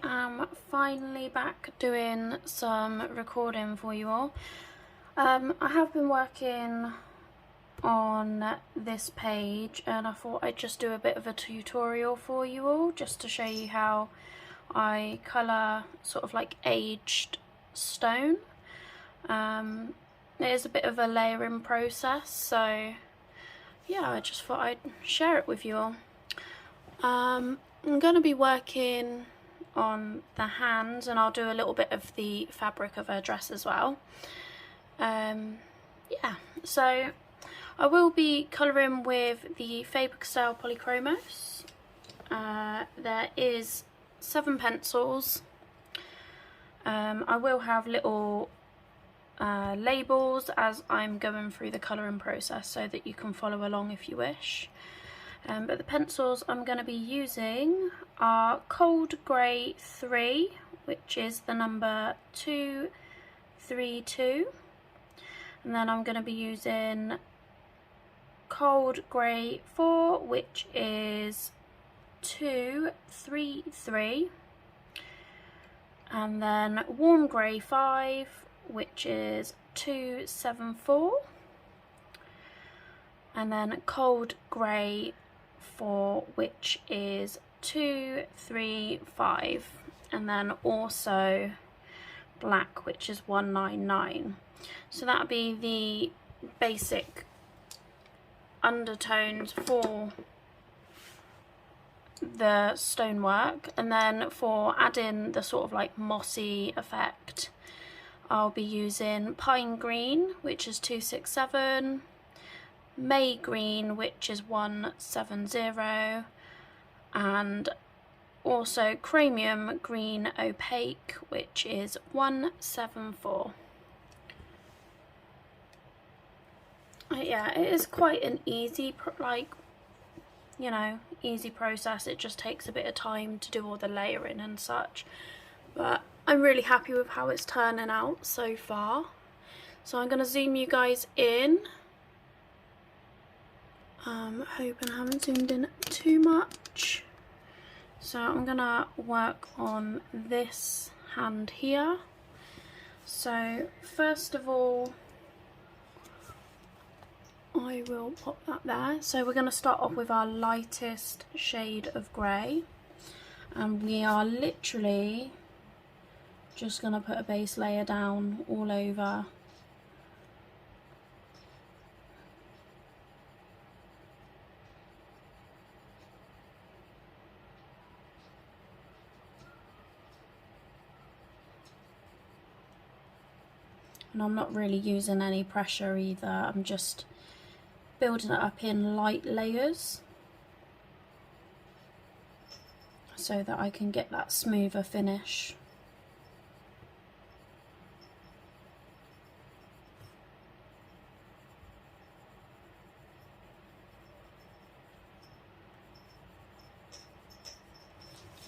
I am finally back doing some recording for you all. I have been working on this page and I thought I'd just do a bit of a tutorial for you all, just to show you how I colour sort of like aged stone. It is a bit of a layering process, so yeah, I just thought I'd share it with you all. I'm going to be working on the hands, and I'll do a little bit of the fabric of her dress as well. Yeah, so I will be colouring with the Faber-Castell Polychromos. There is 7 pencils. I will have little labels as I'm going through the colouring process so that you can follow along if you wish. But the pencils I'm going to be using are Cold Grey 3, which is the number 232, and then I'm going to be using Cold Grey 4, which is 233, and then Warm Grey 5, which is 274, and then Cold Grey 4, which is 235, and then also black, which is 199. So that'll be the basic undertones for the stonework, and then for adding the sort of like mossy effect, I'll be using Pine Green, which is 267, May Green, which is 170, and also Chromium Green Opaque, which is 174. Yeah, it is quite an easy, easy process. It just takes a bit of time to do all the layering and such, but I'm really happy with how it's turning out so far. So I'm going to zoom you guys in. Hoping I haven't zoomed in too much. So I'm gonna work on this hand here. So first of all, I will pop that there. So we're going to start off with our lightest shade of grey, and we are literally just going to put a base layer down all over . And I'm not really using any pressure either, I'm just building it up in light layers so that I can get that smoother finish.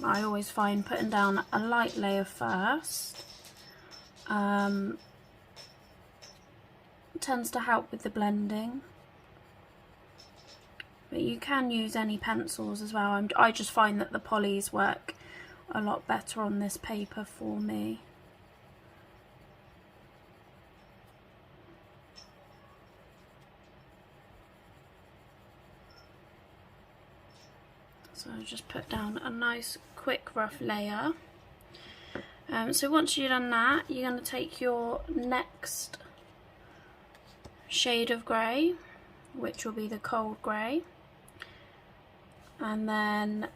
I always find putting down a light layer first tends to help with the blending, but you can use any pencils as well. I just find that the polys work a lot better on this paper for me. So I'll just put down a nice quick rough layer. So once you've done that, you're going to take your next shade of grey, which will be the Cold Grey, and then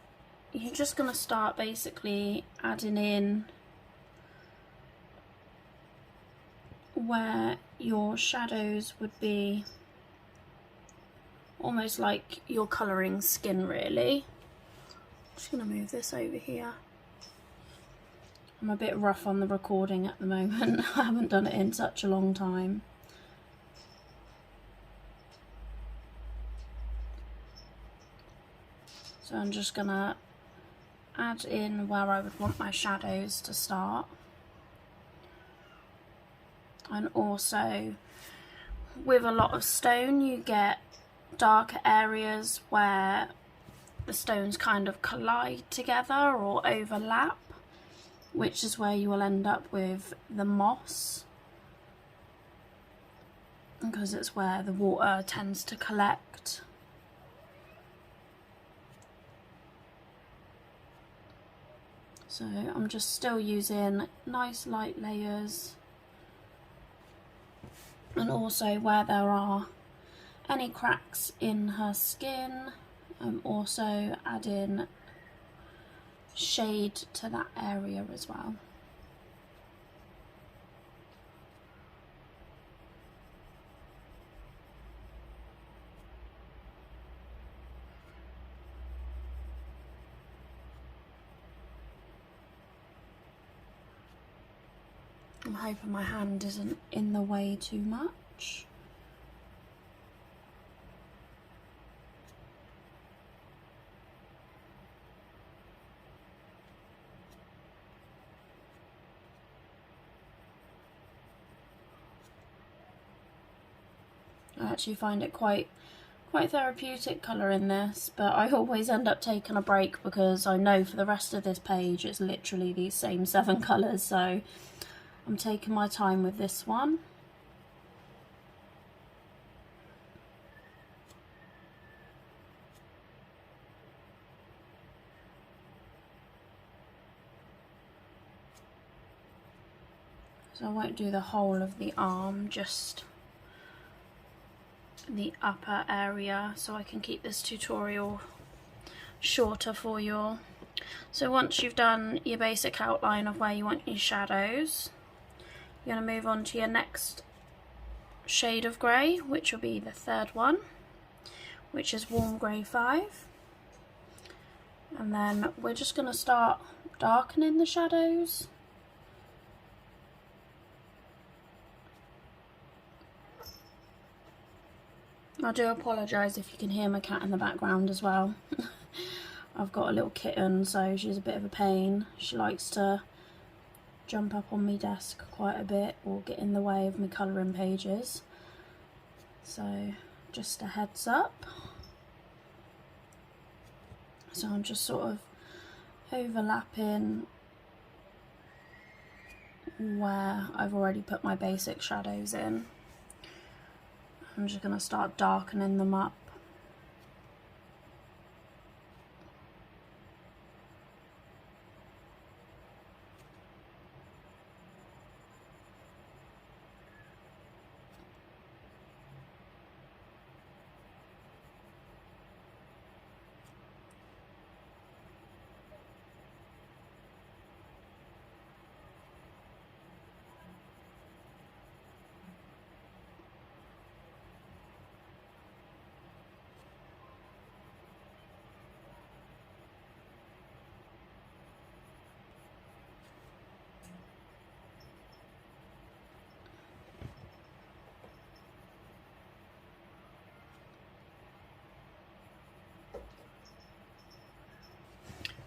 you're just going to start basically adding in where your shadows would be, almost like you're colouring skin really. I'm just going to move this over here. I'm a bit rough on the recording at the moment. I haven't done it in such a long time. So I'm just going to add in where I would want my shadows to start. And also, with a lot of stone, you get darker areas where the stones kind of collide together or overlap. which is where you will end up with the moss, because it's where the water tends to collect. So I'm just still using nice light layers, and also where there are any cracks in her skin, I'm also adding shade to that area as well. I'm hoping my hand isn't in the way too much. I actually find it quite therapeutic colour in this, but I always end up taking a break because I know for the rest of this page it's literally these same 7 colours, so I'm taking my time with this one. So I won't do the whole of the arm, just the upper area, so I can keep this tutorial shorter for you all. So once you've done your basic outline of where you want your shadows, you're going to move on to your next shade of grey, which will be the third one, which is warm grey 5. And then we're just going to start darkening the shadows. I do apologise if you can hear my cat in the background as well. I've got a little kitten, so she's a bit of a pain. She likes to jump up on my desk quite a bit or get in the way of my colouring pages. So just a heads up. So I'm just sort of overlapping where I've already put my basic shadows in. I'm just going to start darkening them up.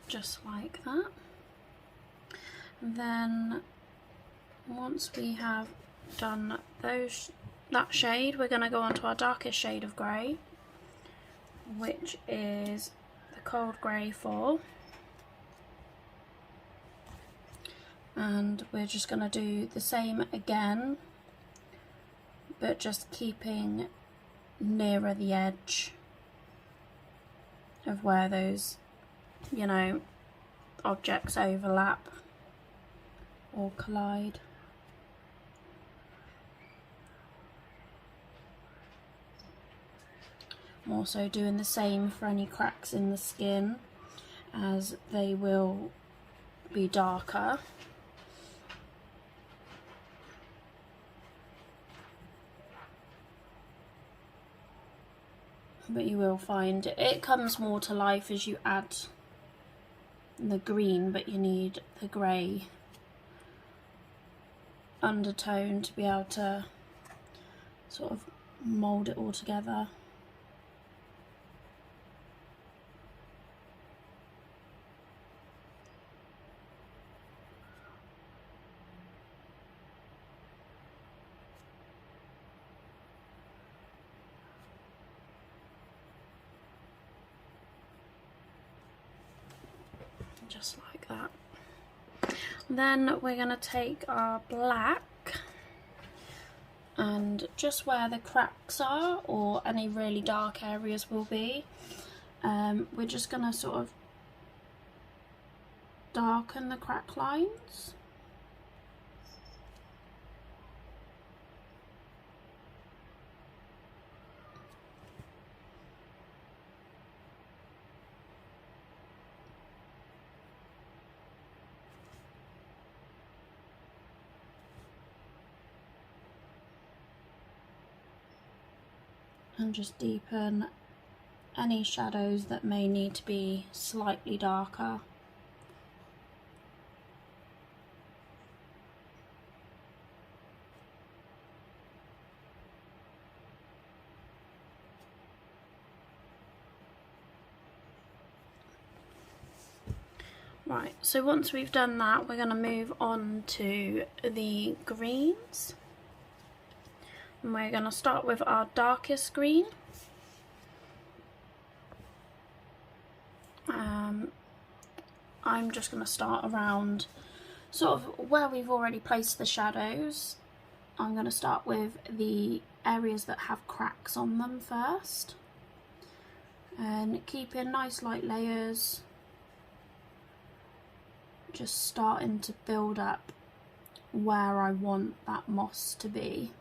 Just like that. And then once we have done that shade, we're going to go on to our darkest shade of grey, which is the cold grey 4. And we're just going to do the same again, but just keeping nearer the edge of where those, you know, objects overlap or collide. I'm also doing the same for any cracks in the skin, as they will be darker. But you will find it comes more to life as you add the green, but you need the grey undertone to be able to sort of mould it all together. Just like that. Then we're going to take our black, and just where the cracks are or any really dark areas will be, we're just going to sort of darken the crack lines. And just deepen any shadows that may need to be slightly darker. Right, so once we've done that, we're going to move on to the greens. And we're going to start with our darkest green. I'm just going to start around sort of where we've already placed the shadows. I'm going to start with the areas that have cracks on them first. And keep in nice light layers. Just starting to build up where I want that moss to be.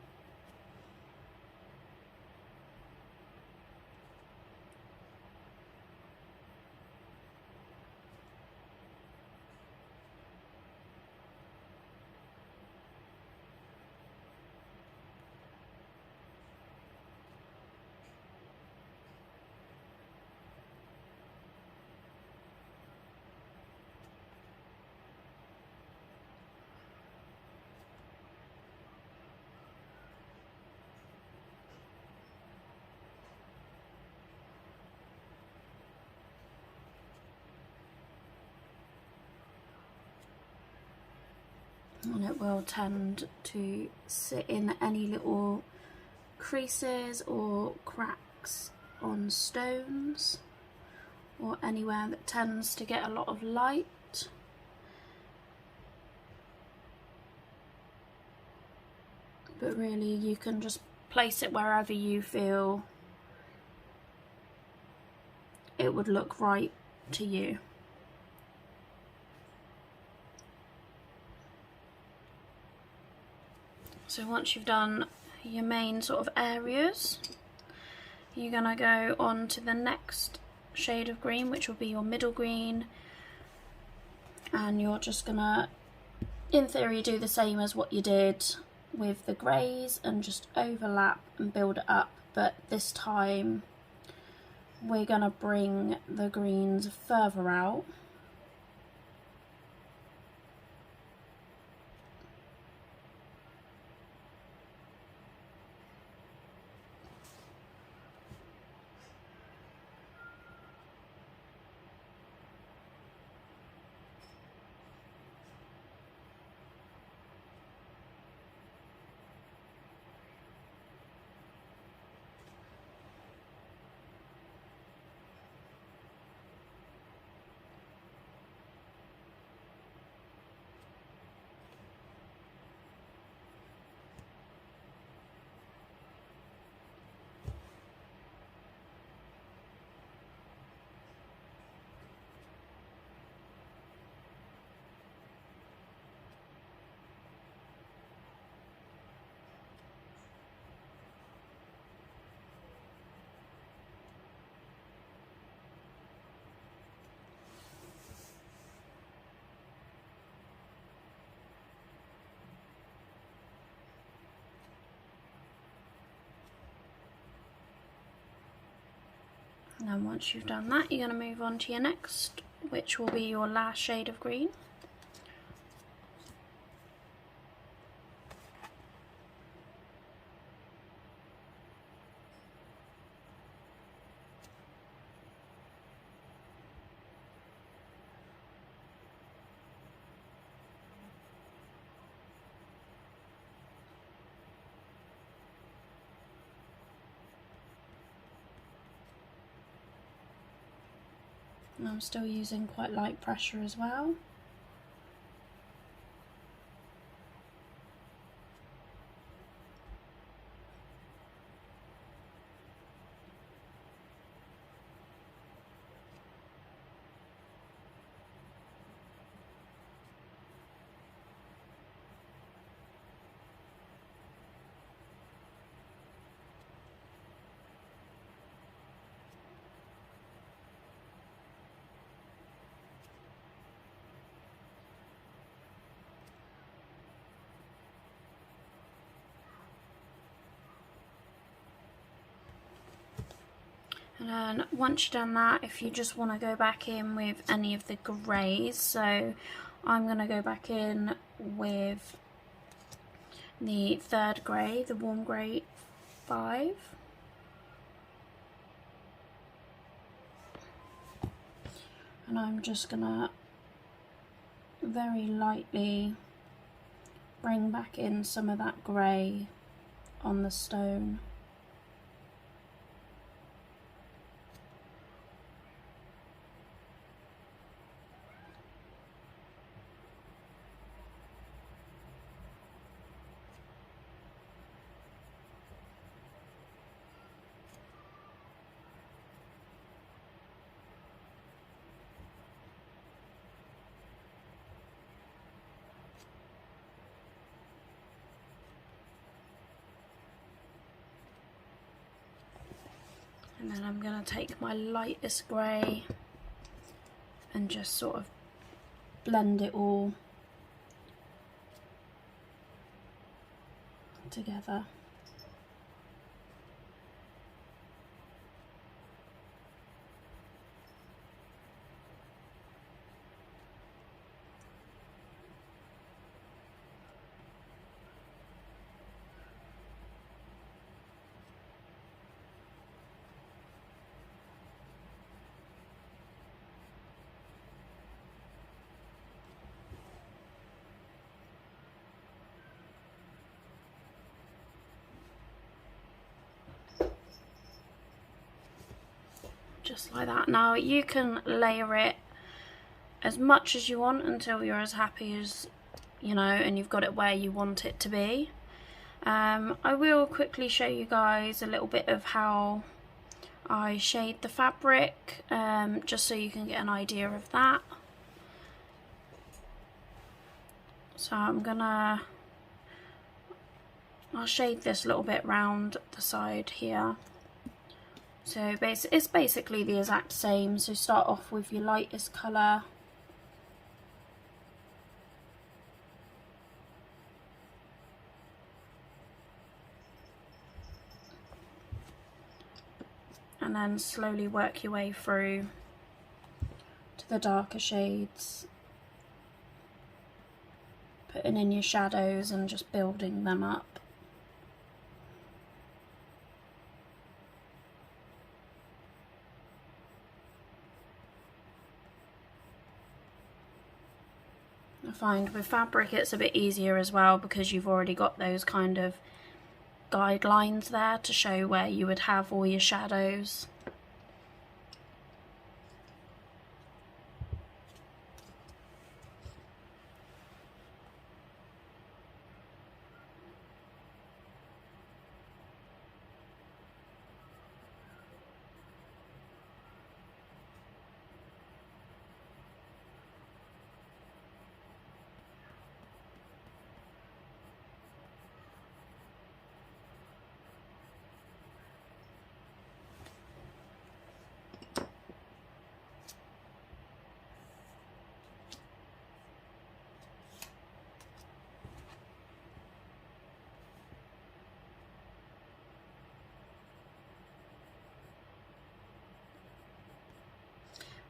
And it will tend to sit in any little creases or cracks on stones or anywhere that tends to get a lot of light. But really you can just place it wherever you feel it would look right to you. So once you've done your main sort of areas, you're going to go on to the next shade of green, which will be your middle green, and you're just going to, in theory, do the same as what you did with the greys and just overlap and build it up, but this time we're going to bring the greens further out. And then once you've done that, you're going to move on to your next, which will be your last shade of green. And I'm still using quite light pressure as well. And then once you've done that, if you just want to go back in with any of the greys, so I'm going to go back in with the third grey, the warm grey 5. And I'm just going to very lightly bring back in some of that grey on the stone. And then I'm going to take my lightest grey and just sort of blend it all together. Just like that. Now you can layer it as much as you want until you're as happy as, you know, and you've got it where you want it to be. I will quickly show you guys a little bit of how I shade the fabric, just so you can get an idea of that. So I'll shade this little bit round the side here. So it's basically the exact same. So start off with your lightest colour. And then slowly work your way through to the darker shades, putting in your shadows and just building them up. I find with fabric it's a bit easier as well because you've already got those kind of guidelines there to show where you would have all your shadows.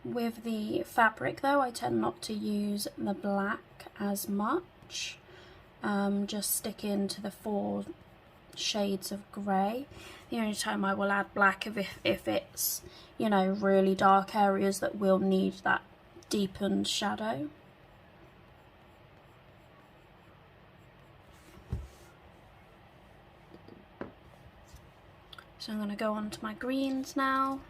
With the fabric though, I tend not to use the black as much, just stick into the 4 shades of grey. The only time I will add black if it's, you know, really dark areas that will need that deepened shadow. So I'm going to go on to my greens now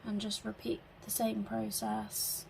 and just repeat the same process.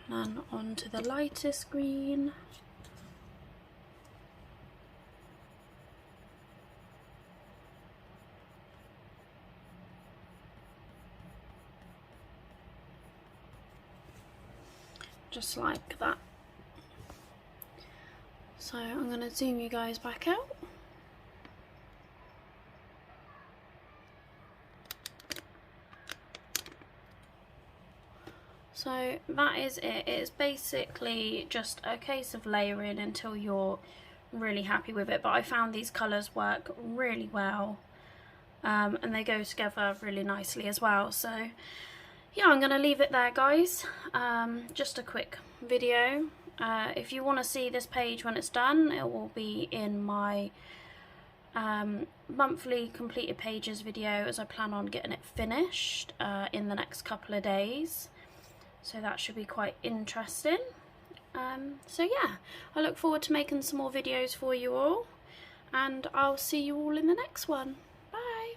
And on to the lightest green. just like that. So I'm going to zoom you guys back out. So that is it. It's basically just a case of layering until you're really happy with it, but I found these colours work really well, and they go together really nicely as well. So yeah, I'm going to leave it there, guys. Just a quick video. If you want to see this page when it's done, it will be in my monthly completed pages video, as I plan on getting it finished in the next couple of days. So that should be quite interesting. So yeah, I look forward to making some more videos for you all, and I'll see you all in the next one. Bye.